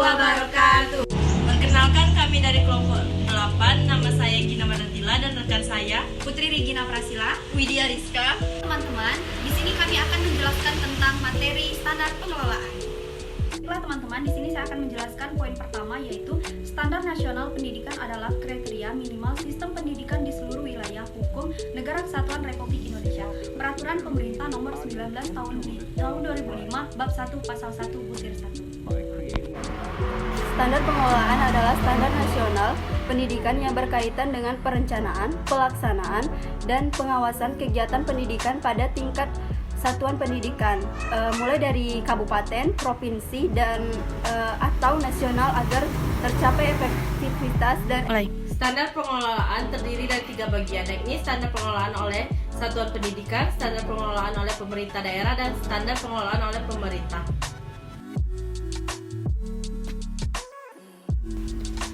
wabarakatuh. Perkenalkan, kami dari kelompok 8. Nama saya Gina Manatila dan rekan saya Putri Regina Prasila, Widya Rizka. teman-teman, di sini kami akan menjelaskan tentang materi standar pengelolaan. Baiklah teman-teman, di sini saya akan menjelaskan poin pertama, yaitu standar nasional pendidikan adalah kriteria minimal sistem pendidikan di seluruh wilayah hukum Negara Kesatuan Republik Indonesia. Peraturan Pemerintah Nomor 19 Tahun 2005 Bab 1 Pasal 1 Butir 1. Standar pengelolaan adalah standar nasional pendidikan yang berkaitan dengan perencanaan, pelaksanaan, dan pengawasan kegiatan pendidikan pada tingkat satuan pendidikan, mulai dari kabupaten, provinsi, dan atau nasional agar tercapai efektivitas dan Standar pengelolaan terdiri dari 3 bagian, yakni standar pengelolaan oleh satuan pendidikan, standar pengelolaan oleh pemerintah daerah, dan standar pengelolaan oleh pemerintah.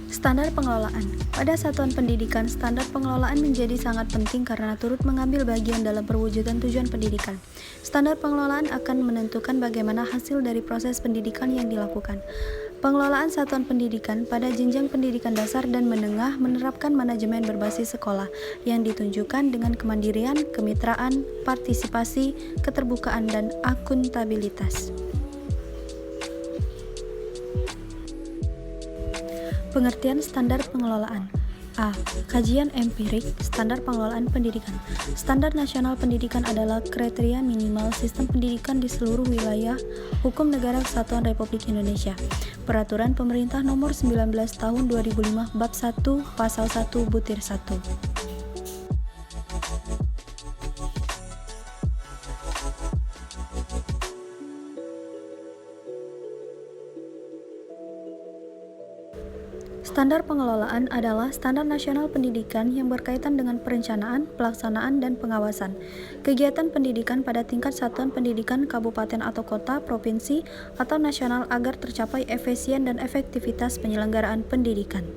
Standar pengelolaan. Pada satuan pendidikan, standar pengelolaan menjadi sangat penting karena turut mengambil bagian dalam perwujudan tujuan pendidikan. Standar pengelolaan akan menentukan bagaimana hasil dari proses pendidikan yang dilakukan. Pengelolaan satuan pendidikan pada jenjang pendidikan dasar dan menengah menerapkan manajemen berbasis sekolah yang ditunjukkan dengan kemandirian, kemitraan, partisipasi, keterbukaan, dan akuntabilitas. Pengertian standar pengelolaan. A. Kajian empirik standar pengelolaan pendidikan. Standar nasional pendidikan adalah kriteria minimal sistem pendidikan di seluruh wilayah hukum Negara Kesatuan Republik Indonesia. Peraturan Pemerintah Nomor 19 Tahun 2005 Bab 1 Pasal 1 Butir 1. Standar pengelolaan adalah standar nasional pendidikan yang berkaitan dengan perencanaan, pelaksanaan, dan pengawasan kegiatan pendidikan pada tingkat satuan pendidikan kabupaten atau kota, provinsi, atau nasional agar tercapai efisien dan efektivitas penyelenggaraan pendidikan.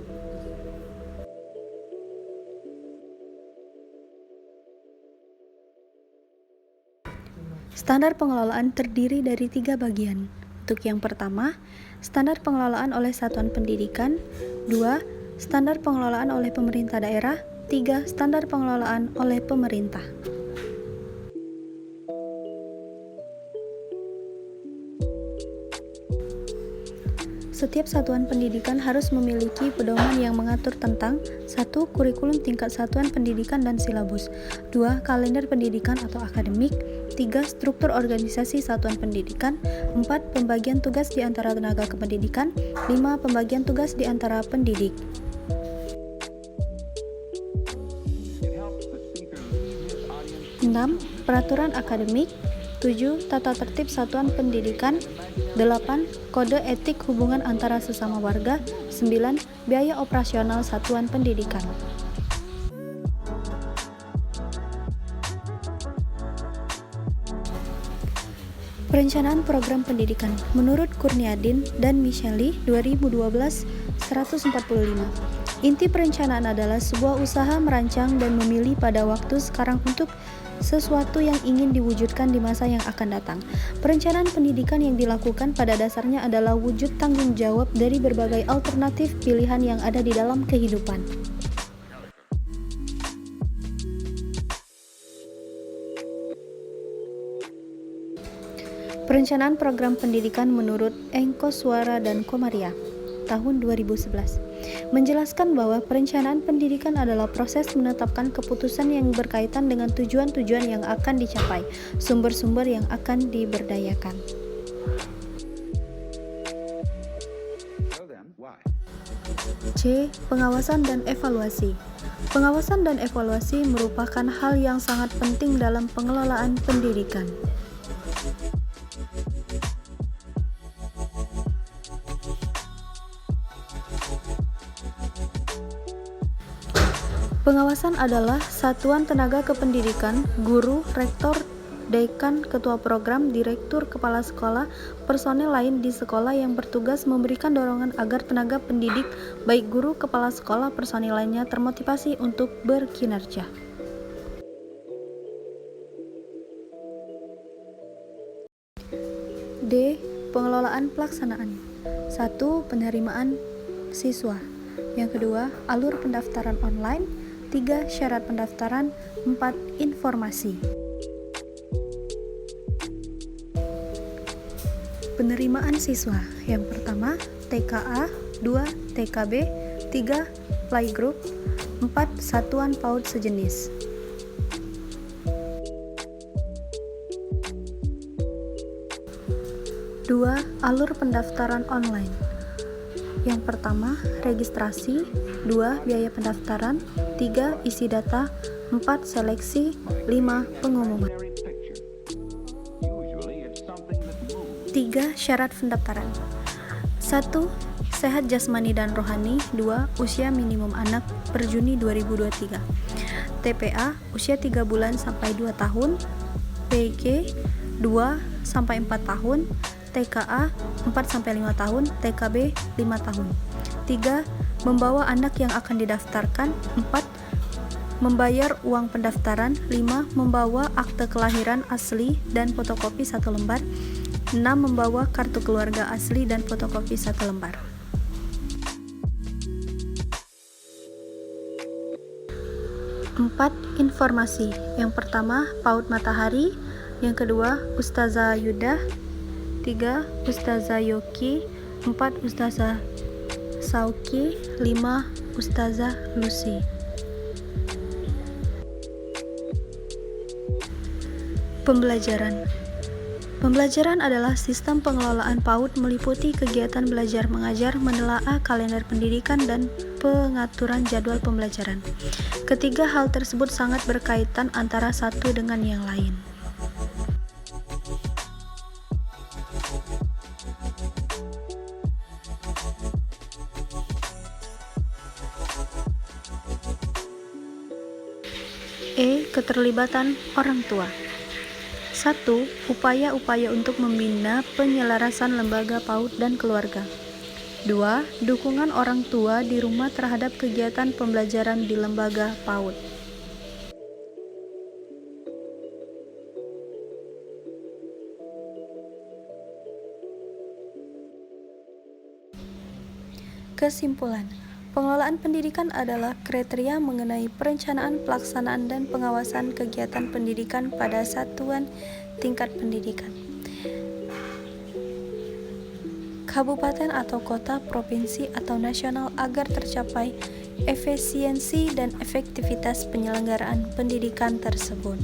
Standar pengelolaan terdiri dari 3 bagian. Untuk yang pertama, standar pengelolaan oleh satuan pendidikan. 2. Standar pengelolaan oleh pemerintah daerah. 3. Standar pengelolaan oleh pemerintah. Setiap satuan pendidikan harus memiliki pedoman yang mengatur tentang 1. Kurikulum tingkat satuan pendidikan dan silabus. 2. Kalender pendidikan atau akademik. 3. Struktur organisasi satuan pendidikan. 4. Pembagian tugas di antara tenaga kependidikan. 5. Pembagian tugas di antara pendidik. 6. Peraturan akademik. 7. Tata tertib satuan pendidikan. 8. Kode etik hubungan antara sesama warga. 9. Biaya operasional satuan pendidikan. Perencanaan program pendidikan. Menurut Kurniadin dan Micheli 2012-145, inti perencanaan adalah sebuah usaha merancang dan memilih pada waktu sekarang untuk sesuatu yang ingin diwujudkan di masa yang akan datang. Perencanaan pendidikan yang dilakukan pada dasarnya adalah wujud tanggung jawab dari berbagai alternatif pilihan yang ada di dalam kehidupan. Perencanaan program pendidikan menurut Engko Suara dan Komaria tahun 2011 menjelaskan bahwa perencanaan pendidikan adalah proses menetapkan keputusan yang berkaitan dengan tujuan-tujuan yang akan dicapai, sumber-sumber yang akan diberdayakan. C. Pengawasan dan evaluasi. Pengawasan dan evaluasi merupakan hal yang sangat penting dalam pengelolaan pendidikan. Pengawasan adalah satuan tenaga kependidikan, guru, rektor, dekan, ketua program, direktur, kepala sekolah, personel lain di sekolah yang bertugas memberikan dorongan agar tenaga pendidik, baik guru, kepala sekolah, personel lainnya termotivasi untuk berkinerja. D. Pengelolaan pelaksanaan. 1. Penerimaan siswa. Yang kedua, alur pendaftaran online. 3. Syarat pendaftaran. 4. Informasi. Penerimaan siswa. Yang pertama, TKA. 2. TKB. 3. Playgroup. 4. Satuan PAUD sejenis. Dua, alur pendaftaran online. Yang pertama, registrasi. 2. Biaya pendaftaran. 3. Isi data. 4. Seleksi. 5. Pengumuman. 3. Syarat pendaftaran. 1. Sehat jasmani dan rohani. 2. Usia minimum anak per Juni 2023. TPA usia 3 bulan sampai 2 tahun. PG 2 sampai 4 tahun. TKA 4 sampai 5 tahun. TKB 5 tahun. 3. Membawa anak yang akan didaftarkan. 4. Membayar uang pendaftaran. 5. Membawa akte kelahiran asli dan fotokopi 1 lembar. 6. Membawa kartu keluarga asli dan fotokopi 1 lembar. 4. Informasi. Yang pertama, PAUD Matahari. Yang kedua, Ustazah Yudah. 3. Ustazah Yoki. 4. Ustazah Sauki. 5. Ustazah Lucy. Pembelajaran. Pembelajaran adalah sistem pengelolaan PAUD meliputi kegiatan belajar mengajar, menelaah kalender pendidikan, dan pengaturan jadwal pembelajaran. Ketiga hal tersebut sangat berkaitan antara satu dengan yang lain. Keterlibatan orang tua. 1. Upaya-upaya untuk membina penyelarasan lembaga PAUD dan keluarga. 2. Dukungan orang tua di rumah terhadap kegiatan pembelajaran di lembaga PAUD. Kesimpulan. Pengelolaan pendidikan adalah kriteria mengenai perencanaan, pelaksanaan, dan pengawasan kegiatan pendidikan pada satuan tingkat pendidikan, kabupaten atau kota, provinsi atau nasional agar tercapai efisiensi dan efektivitas penyelenggaraan pendidikan tersebut.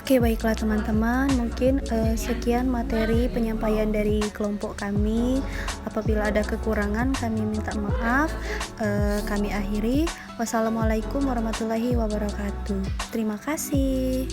Oke, baiklah teman-teman, mungkin sekian materi penyampaian dari kelompok kami. Apabila ada kekurangan, kami minta maaf. Kami akhiri. Wassalamualaikum warahmatullahi wabarakatuh. Terima kasih.